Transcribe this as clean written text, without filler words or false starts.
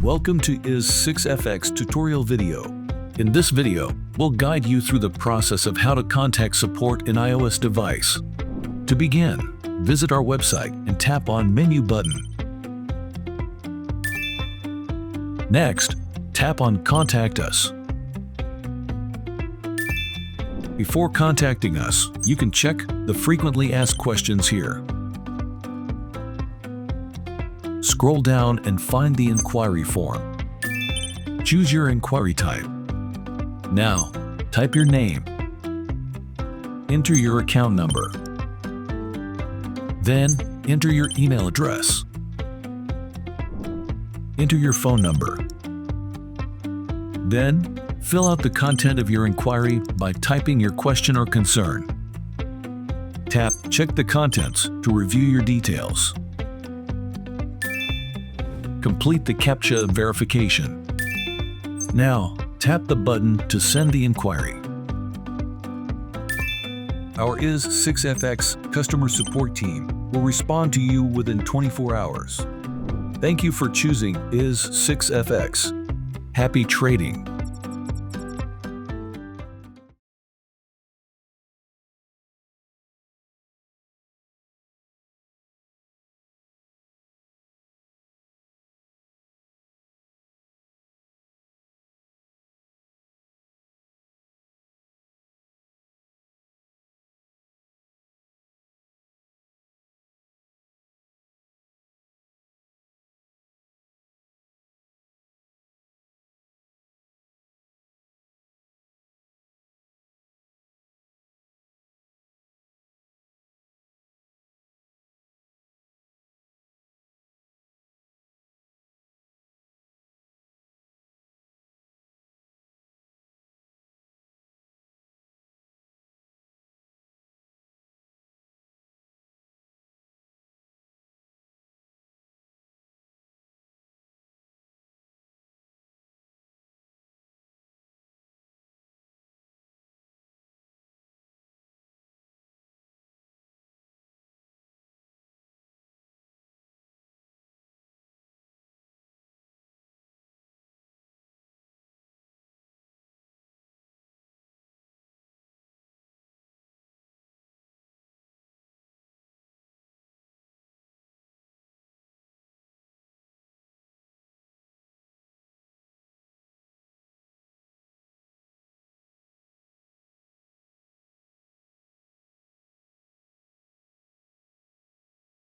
Welcome to IS6FX tutorial video. In this video, we'll guide you through the process of how to contact support in iOS device. To begin, visit our website and tap on Menu button. Next, tap on Contact Us. Before contacting us, you can check the frequently asked questions here. Scroll down and find the inquiry form. Choose your inquiry type. Now, type your name. Enter your account number. Then, enter your email address. Enter your phone number. Then, fill out the content of your inquiry by typing your question or concern. Tap Check the Contents to review your details. Complete the CAPTCHA verification. Now, tap the button to send the inquiry. Our IS6FX customer support team will respond to you within 24 hours. Thank you for choosing IS6FX. Happy trading!